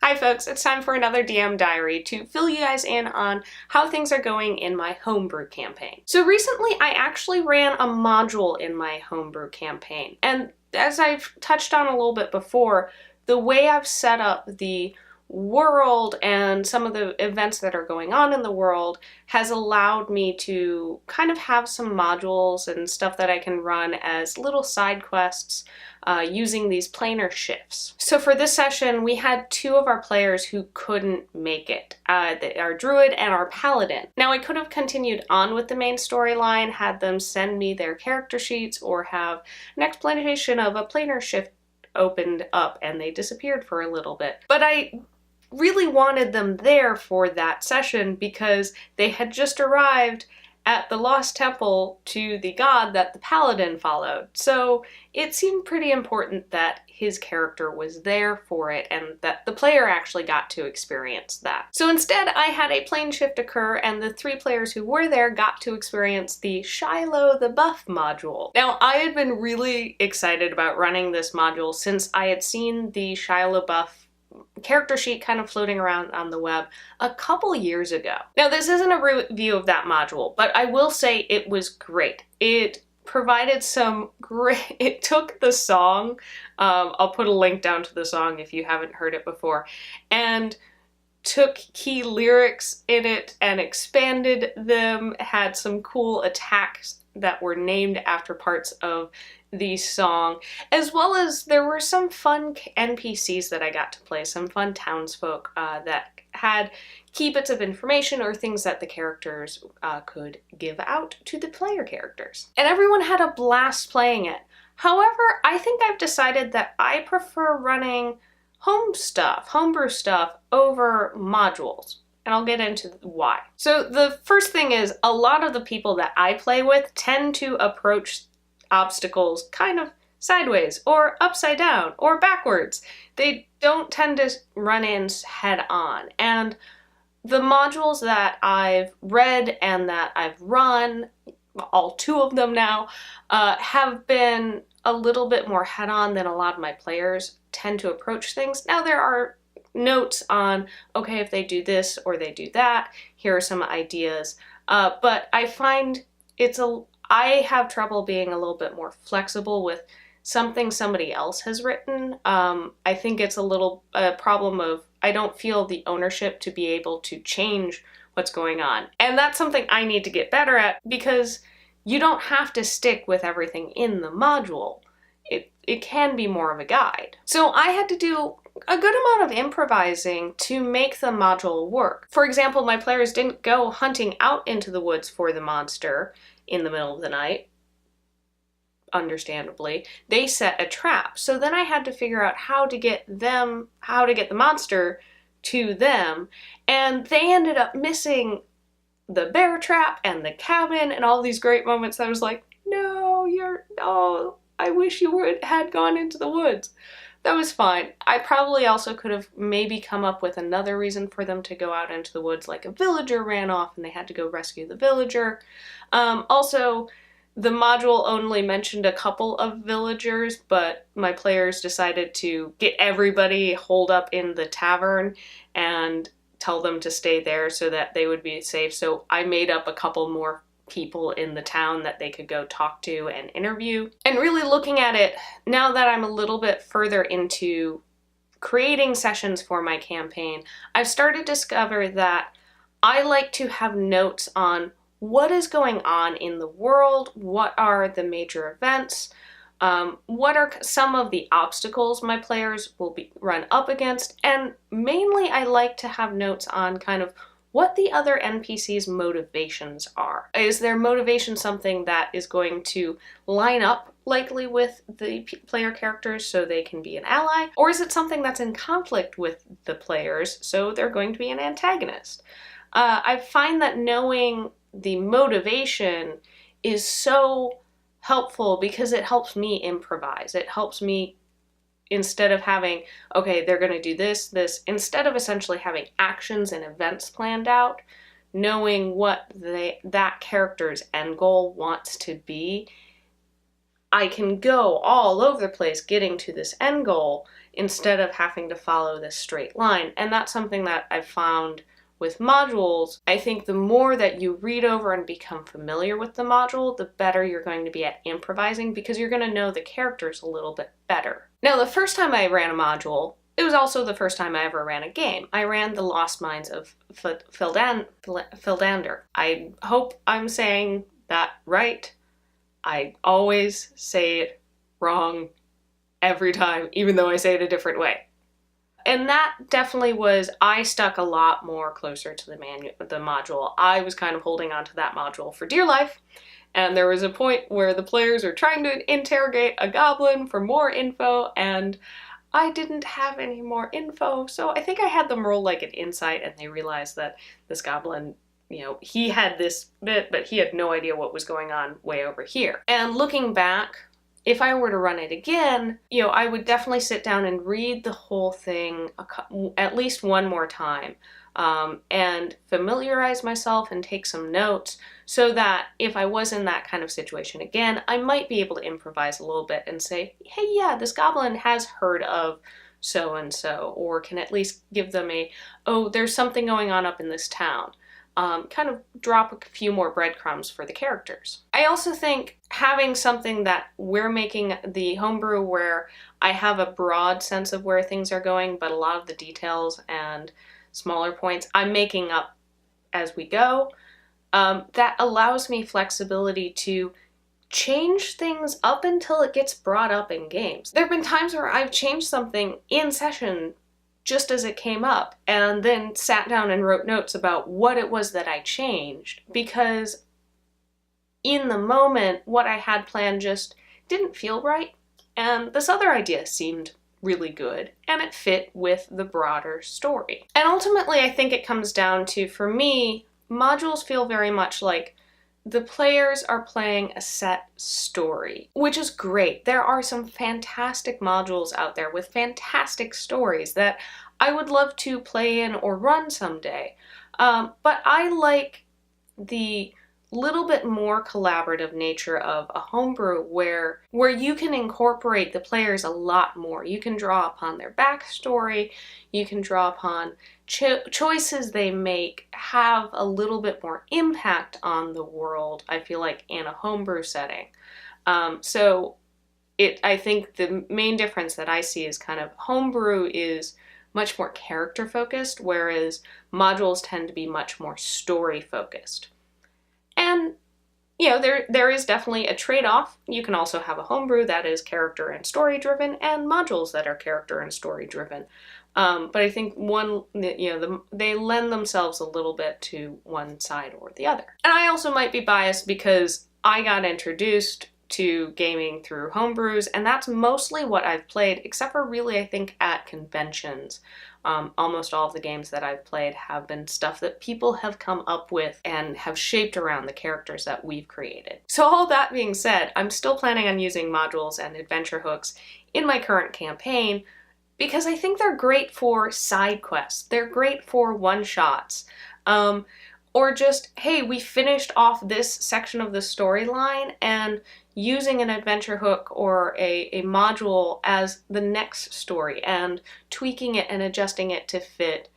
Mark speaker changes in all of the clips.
Speaker 1: Hi folks, it's time for another DM diary to fill you guys in on how things are going in my Homebrew campaign. So recently I actually ran a module in my Homebrew campaign, and as I've touched on a little bit before, the way I've set up the world and some of the events that are going on in the world has allowed me to kind of have some modules and stuff that I can run as little side quests using these planar shifts. So for this session, we had two of our players who couldn't make it, our druid and our paladin. Now I could have continued on with the main storyline, had them send me their character sheets, or have an explanation of a planar shift opened up and they disappeared for a little bit. But I really wanted them there for that session because they had just arrived at the lost temple to the god that the paladin followed. So it seemed pretty important that his character was there for it and that the player actually got to experience that. So instead I had a plane shift occur, and the three players who were there got to experience the Shiloh the Buff module. Now I had been really excited about running this module since I had seen the Shiloh Buff character sheet kind of floating around on the web a couple years ago. Now this isn't a review of that module, but I will say it was great. It provided some great, it took the song, I'll put a link down to the song if you haven't heard it before, and took key lyrics in it and expanded them, had some cool attacks that were named after parts of the song, as well as there were some fun NPCs that I got to play, some fun townsfolk that had key bits of information or things that the characters could give out to the player characters. And everyone had a blast playing it. However, I think I've decided that I prefer running homebrew stuff over modules. And I'll get into why. So the first thing is, a lot of the people that I play with tend to approach obstacles kind of sideways or upside down or backwards. They don't tend to run in head on. And the modules that I've read and that I've run, all two of them now, have been a little bit more head on than a lot of my players tend to approach things. Now there are notes on, okay, if they do this or they do that, here are some ideas. But I find I have trouble being a little bit more flexible with something somebody else has written. I think it's a problem of I don't feel the ownership to be able to change what's going on. And that's something I need to get better at, because you don't have to stick with everything in the module. It can be more of a guide. So I had to do a good amount of improvising to make the module work. For example, my players didn't go hunting out into the woods for the monster in the middle of the night, understandably. They set a trap. So then I had to figure out how to get the monster to them, and they ended up missing the bear trap and the cabin and all these great moments that I was like, no, I wish you had gone into the woods. That was fine. I probably also could have maybe come up with another reason for them to go out into the woods, like a villager ran off and they had to go rescue the villager. Also, the module only mentioned a couple of villagers, but my players decided to get everybody holed up in the tavern and tell them to stay there so that they would be safe. So I made up a couple more people in the town that they could go talk to and interview. And really looking at it, now that I'm a little bit further into creating sessions for my campaign, I've started to discover that I like to have notes on what is going on in the world, what are the major events, what are some of the obstacles my players will run up against, and mainly I like to have notes on kind of what the other NPC's motivations are. Is their motivation something that is going to line up likely with the player characters so they can be an ally? Or is it something that's in conflict with the players so they're going to be an antagonist? I find that knowing the motivation is so helpful because it helps me improvise. It helps me, instead of having, okay, they're going to do this, instead of essentially having actions and events planned out, knowing what that character's end goal wants to be, I can go all over the place getting to this end goal instead of having to follow this straight line. And that's something that I've found with modules. I think the more that you read over and become familiar with the module, the better you're going to be at improvising, because you're going to know the characters a little bit better. Now, the first time I ran a module, it was also the first time I ever ran a game. I ran The Lost Mines of Fildander. I hope I'm saying that right. I always say it wrong every time, even though I say it a different way. And that definitely was, I stuck a lot more closer to the module. I was kind of holding on to that module for dear life, and there was a point where the players are trying to interrogate a goblin for more info, and I didn't have any more info, so I think I had them roll like an insight, and they realized that this goblin, you know, he had this bit, but he had no idea what was going on way over here. And looking back, if I were to run it again, you know, I would definitely sit down and read the whole thing at least one more time, and familiarize myself and take some notes, so that if I was in that kind of situation again, I might be able to improvise a little bit and say, hey, yeah, this goblin has heard of so-and-so, or can at least give them oh, there's something going on up in this town. Kind of drop a few more breadcrumbs for the characters. I also think having something that we're making the homebrew where I have a broad sense of where things are going, but a lot of the details and smaller points I'm making up as we go, that allows me flexibility to change things up until it gets brought up in games. There have been times where I've changed something in session just as it came up, and then sat down and wrote notes about what it was that I changed, because in the moment, what I had planned just didn't feel right, and this other idea seemed really good, and it fit with the broader story. And ultimately, I think it comes down to, for me, modules feel very much like the players are playing a set story, which is great. There are some fantastic modules out there with fantastic stories that I would love to play in or run someday. But I like the little bit more collaborative nature of a homebrew where you can incorporate the players a lot more. You can draw upon their backstory, you can draw upon choices they make have a little bit more impact on the world, I feel like, in a homebrew setting. I think the main difference that I see is kind of homebrew is much more character focused, whereas modules tend to be much more story focused. And, you know, there is definitely a trade-off. You can also have a homebrew that is character and story driven, and modules that are character and story driven. But I think they lend themselves a little bit to one side or the other. And I also might be biased because I got introduced to gaming through homebrews, and that's mostly what I've played, except for really, I think, at conventions. Almost all of the games that I've played have been stuff that people have come up with and have shaped around the characters that we've created. So all that being said, I'm still planning on using modules and adventure hooks in my current campaign, because I think they're great for side quests. They're great for one-shots. Or just, hey, we finished off this section of the storyline, and using an adventure hook or a module as the next story and tweaking it and adjusting it to fit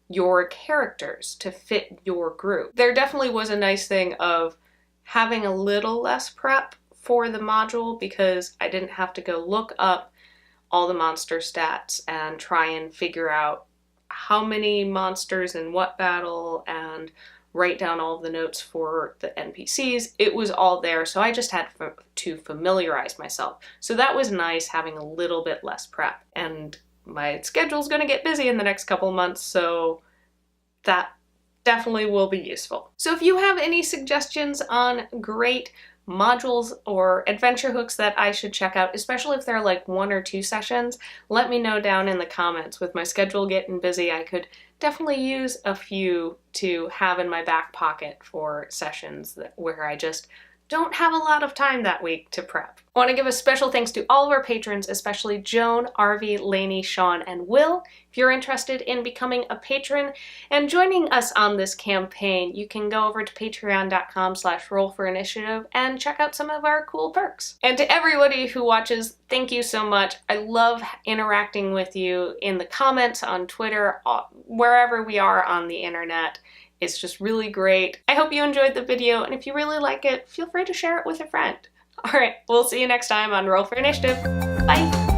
Speaker 1: your characters, to fit your group. There definitely was a nice thing of having a little less prep for the module, because I didn't have to go look up all the monster stats and try and figure out how many monsters in what battle and write down all of the notes for the NPCs. It was all there, so I just had to familiarize myself. So that was nice, having a little bit less prep. And my schedule's gonna get busy in the next couple months, so that definitely will be useful. So if you have any suggestions on great modules or adventure hooks that I should check out, especially if they're like 1 or 2 sessions, let me know down in the comments. With my schedule getting busy, I could definitely use a few to have in my back pocket for sessions where I just don't have a lot of time that week to prep. I want to give a special thanks to all of our patrons, especially Joan, Arvi, Lainey, Sean, and Will. If you're interested in becoming a patron and joining us on this campaign, you can go over to patreon.com/rollforinitiative and check out some of our cool perks. And to everybody who watches, thank you so much. I love interacting with you in the comments, on Twitter, wherever we are on the internet. It's just really great. I hope you enjoyed the video, and if you really like it, feel free to share it with a friend. All right, we'll see you next time on Roll for Initiative. Bye!